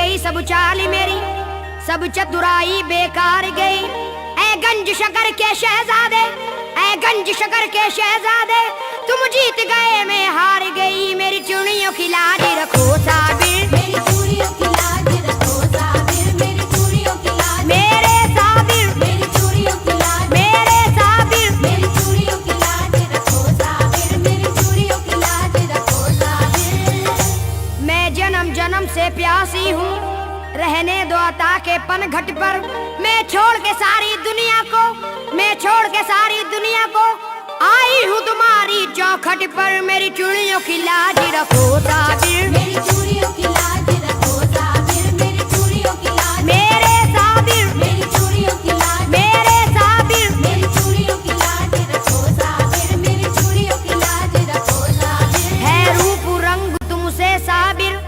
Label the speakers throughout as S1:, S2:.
S1: गई सब चाल मेरी, सब चतुराई बेकार गई। ऐ गंज शकर के शहजादे, ऐ गंज शकर के शहजादे, तुम जीत गए मैं हार गई। मेरी चूड़ियों की लाज रखो साबिर,
S2: मेरी चूड़ियों की लाज रखो साबिर, मेरी चूड़ियों की लाज,
S1: मेरे साबिर,
S2: मेरी चूड़ियों की लाज,
S1: मेरे साबिर,
S2: मेरी चूड़ियों की लाज रखो साबिर, मेरी चूड़ियों की लाज रखो साबिर।
S1: मैं जन्म जन्म से प्यासी हूँ, रहने दो अता के पनघट पर। मैं छोड़ के सारी दुनिया को, मैं छोड़ के सारी दुनिया को आई हूँ तुम्हारी चौखट पर। मेरी चूड़ियों की लाज रखो साबिर,
S2: मेरी चूड़ियों की लाज रखो साबिर, मेरी चूड़ियों की लाज,
S1: मेरे साबिर,
S2: मेरी चूड़ियों की लाज,
S1: मेरे साबिर,
S2: मेरी चूड़ियों की लाज रखो साबिर, मेरी चूड़ियों की लाज रखो साबिर।
S1: है रूप रंग तुमसे साबिर,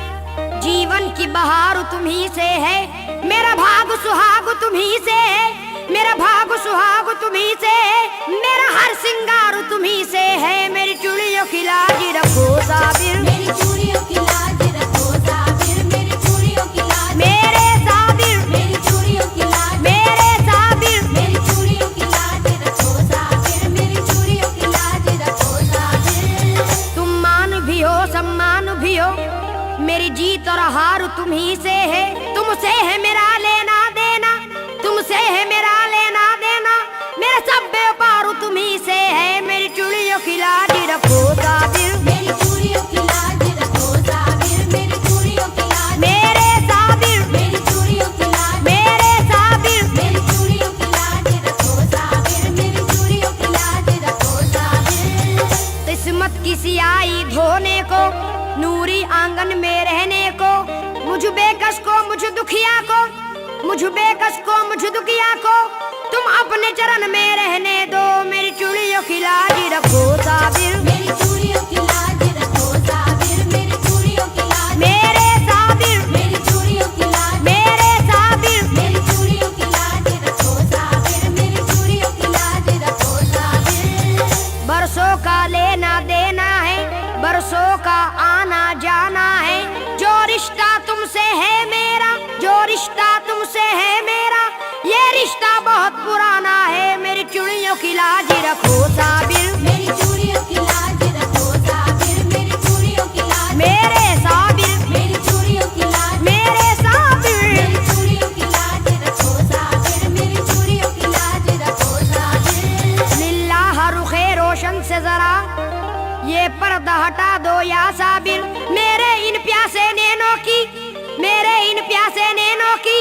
S1: जीवन की बहार तुम्ही से है। मेरा भाग सुहाग तुम्ही से है, मेरा भाग सुहाग तुम्ही से है, मेरा हर सिंगार तुम्ही से है। मेरी चूड़ियों की लाज रखो साबिर,
S2: मेरी चूड़ियों की लाज रखो साबिर, मेरी चूड़ियों की लाज,
S1: मेरे साबिर,
S2: मेरी चूड़ियों की लाज,
S1: मेरे साबिर,
S2: मेरी चूड़ियों की लाज रखो साबिर, मेरी चूड़ियों की लाज रखो साबिर।
S1: तुम मान भी हो सम्मान भी हो, मेरी जीत और हार तुम्ही से है। तुमसे है मेरा लेना देना, तुमसे है मेरा लेना देना, मेरा सब व्यापार तुम्ही से है। मेरी चूड़ियों की लाज रखो साबिर,
S2: मेरी चूड़ियों की लाज रखो साबिर, मेरी चूड़ियों की लाज,
S1: मेरे साबिर,
S2: मेरी चूड़ियों की लाज,
S1: मेरे साबिर,
S2: मेरी चूड़ियों की लाज रखो साबिर, मेरी चूड़ियों की लाज रखो साबिर।
S1: किस्मत किसी आई धोने को, नूरी आंगन में रहने को, मुझ बेकस को मुझ दुखिया को, मुझ बेकस को मुझ दुखिया को तुम अपने चरण में रहने दो। मेरी चूड़ियों की लाज रखो साबिर,
S2: मेरी चूड़ियों की लाज रखो साबिर, मेरी चूड़ियों की लाज,
S1: मेरे साबिर,
S2: मेरी चूड़ियों की लाज,
S1: मेरे साबिर,
S2: मेरी चूड़ियों की लाज रखो साबिर, मेरी चूड़ियों की लाज रखो साबिर।
S1: बरसों का लेना देना है, बरसों का आना जाना है। जो रिश्ता तुमसे है मेरा, जो रिश्ता तुमसे है मेरा, ये रिश्ता बहुत पुराना है। मेरी चूड़ियों की लाज रखो साबिर,
S2: मेरी चूड़ियों की लाज रखो साबिर, मेरी चूड़ियों की लाज,
S1: मेरे साबिर,
S2: मेरी चूड़ियों की लाज,
S1: मेरे साबिर।
S2: मेरी चूड़ियों की लाज रखो साबिर, मेरी चूड़ियों की लाज रखो साबिर।
S1: लिल्लाह रुखे रोशन से जरा ये पर्दा हटा दो या साबिर। मेरे इन प्यासे नैनों की, मेरे इन प्यासे नैनों की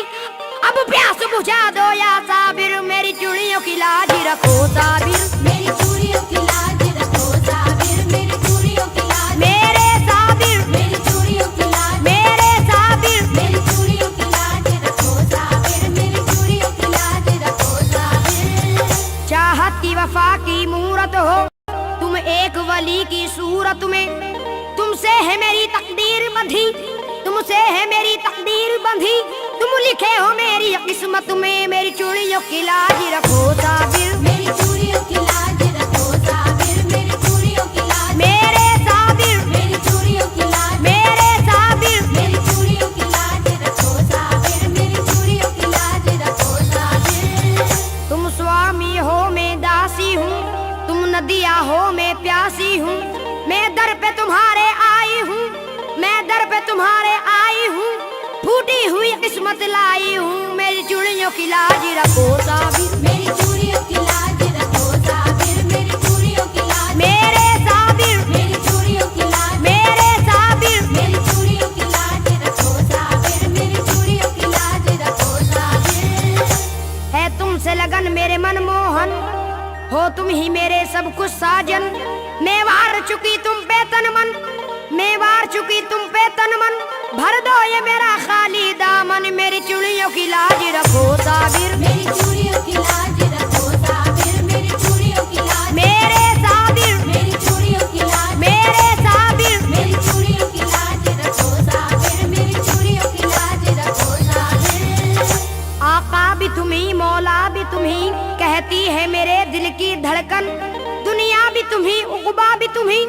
S1: अब प्यास बुझा दो या साबिर। मेरी चूड़ियों की लाज रखो साबिर,
S2: मेरी चूड़ियों की लाज रखो साबिर, मेरी चूड़ियों की लाज,
S1: मेरे साबिर,
S2: मेरी चूड़ियों की लाज,
S1: मेरे साबिर।
S2: मेरी चूड़ियों की लाज रखो साबिर, मेरी चूड़ियों की लाज रखो साबिर।
S1: चाहत की वफा की मूरत हो तुम एक वली की सूरत में, तुमसे है मेरी तकदीर बंधी, तुमसे है मेरी तकदीर बंधी। तुम लिखे हो मेरी किस्मत में। मेरी चूड़ियों की लाज रखो साबिर,
S2: मेरी चूड़ियों की लाज रखो साबिर, मेरी चूड़ियों की लाज,
S1: मेरे साबिर,
S2: मेरी चूड़ियों की लाज,
S1: मेरे साबिर।
S2: मेरी चूड़ियों की लाज रखो साबिर, मेरी चूड़ियों की लाज रखो साबिर।
S1: तुम स्वामी हो मैं दासी हूँ, तुम नदिया हो मैं प्यासी हूँ। मैं दर पे तुम्हारे आई हूँ, मैं दर पे तुम्हारे आई हूँ, फूटी हुई किस्मत लाई हूँ। मेरी चूड़ियों की लाज रखो साबिर,
S2: मेरी चूड़ियों की लाज रखो साबिर, मेरी चूड़ियों की लाज,
S1: मेरे साबिर,
S2: मेरी चूड़ियों की लाज,
S1: मेरे साबिर।
S2: मेरी चूड़ियों की लाज रखो साबिर, मेरी चूड़ियों की लाज रखो साबिर।
S1: है तुमसे लगन मेरे मनमोहन, हो तुम ही मेरे सब कुछ साजन। मैं वार चुकी तुम पे तन मन, मैं वार चुकी तुम पे तन मन। भर दो ये मेरा खाली दामन। मेरी चूड़ियों की लाज रखो साबिर,
S2: मेरी चूड़ियों की लाज रखो साबिर, मेरी चूड़ियों की लाज,
S1: मेरे साबिर,
S2: मेरी चूड़ियों की लाज,
S1: मेरे साबिर।
S2: मेरी चूड़ियों की लाज रखो साबिर, मेरी चूड़ियों की लाज रखो साबिर।
S1: आका भी तुम्ही, मौला भी तुम्ही, कहती है मेरे दिल की धड़कन। दुनिया भी तुम्ही, उक़बा भी तुम्ही,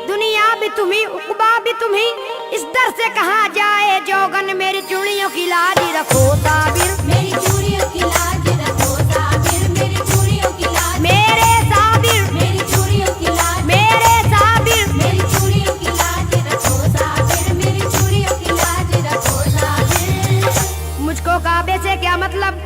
S1: दुनिया भी तुम्ही, उक़बा भी तुम्ही, इस दर से कहाँ जाए जोगन, मेरी चूड़ियों की लाज रखो साबिर।
S2: मेरी चूड़ियों की लाज रखो साबिर, मेरी चूड़ियों की लाज,
S1: मेरे साबिर,
S2: मेरी चूड़ियों की लाज,
S1: मेरे साबिर,
S2: मेरी चूड़ियों की लाज रखो साबिर, मेरी चूड़ियों की लाज रखो साबिर।
S1: मुझको काबे से क्या मतलब,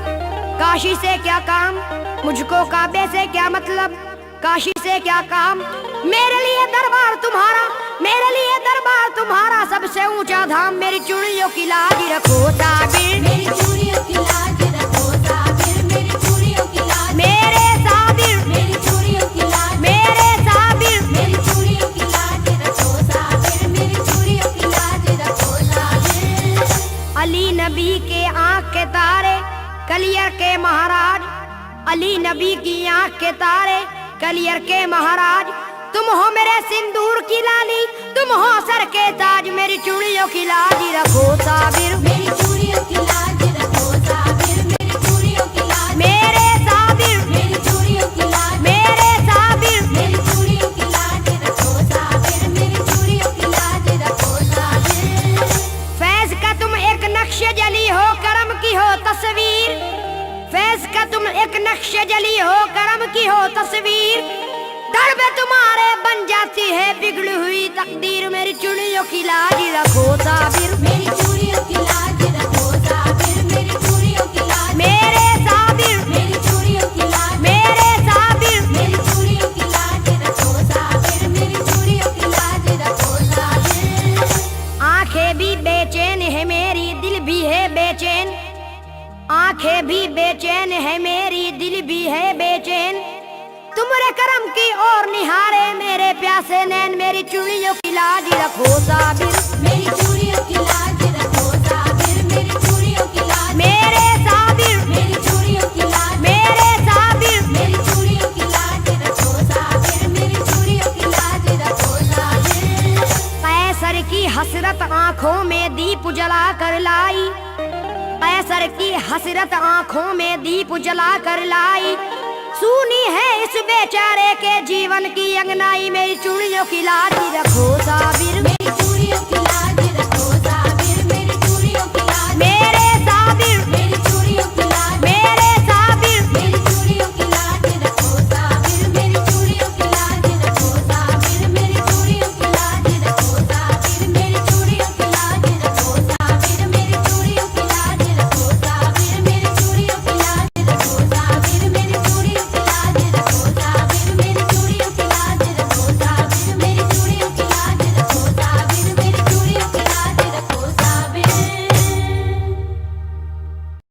S1: काशी से क्या काम, मुझको काबे से क्या मतलब, काशी से क्या काम। मेरे लिए दरबार तुम्हारा, मेरे लिए दरबार तुम्हारा सबसे ऊंचा धाम। मेरी चूड़ियों की लाज रखो साबिर,
S2: मेरी चूड़ियों की लाज रखो साबिर, मेरी चूड़ियों की लाज,
S1: मेरे साबिर,
S2: मेरी चूड़ियों की लाज,
S1: मेरे साबिर।
S2: मेरी चूड़ियों की लाज रखो साबिर, मेरी चूड़ियों की लाज रखो साबिर।
S1: अली नबी के आंख के तारे, कलियर के महाराज, अली नबी की आंख के तारे, कलियर के महाराज। तुम हो मेरे सिंदूर की लाली, तुम हो सर के ताज। मेरी चूड़ियों की लाज रखो साबिर,
S2: मेरी चूड़ियों की लाज रखो साबिर, मेरी चूड़ियों की लाज,
S1: मेरे साबिर,
S2: मेरी चूड़ियों की लाज,
S1: मेरे साबिर।
S2: मेरी चूड़ियों की लाज रखो साबिर, मेरी चूड़ियों की लाज रखो साबिर।
S1: फैज का तुम एक नक्श जली हो, करम की हो तस्वीर। फैज का तुम एक नक्श जली हो, करम की हो तस्वीर। दर पे तुम्हारे बन जाती है बिगड़ी हुई तकदीर। मेरी चूड़ियों की लाज रखो साबिर,
S2: मेरी चूड़ियों की लाज रखो साबिर, मेरी चूड़ियों की लाज,
S1: मेरे साबिर,
S2: मेरी चूड़ियों की लाज,
S1: मेरे साबिर।
S2: मेरी चूड़ियों की लाज रखो साबिर, मेरी चूड़ियों की लाज रखो साबिर।
S1: आंखें भी बेचैन है मेरी, दिल भी है बेचैन। आंखें भी बेचैन है मेरी, दिल भी है बेचैन। तुम्हारे करम की ओर निहारे मेरे प्यासे नैन। मेरी चूड़ियों की लाज रखो साबिर,
S2: मेरी चूड़ियों की लाज रखो साबिर, मेरी चूड़ियों की लाज,
S1: मेरे साबिर,
S2: मेरी चूड़ियों की लाज,
S1: मेरे साबिर।
S2: मेरी चूड़ियों की लाज रखो साबिर, मेरी चूड़ियों की लाज रखो साबिर।
S1: कैसर की हसरत आंखों में दीप जला कर लाई, कैसर की हसरत आंखों में दीप जला कर लाई। सुनी है इस बेचारे के जीवन की अंगनाई। मेरी चूड़ियों की लाज रखो साबिर,
S2: मेरी चूड़ियों की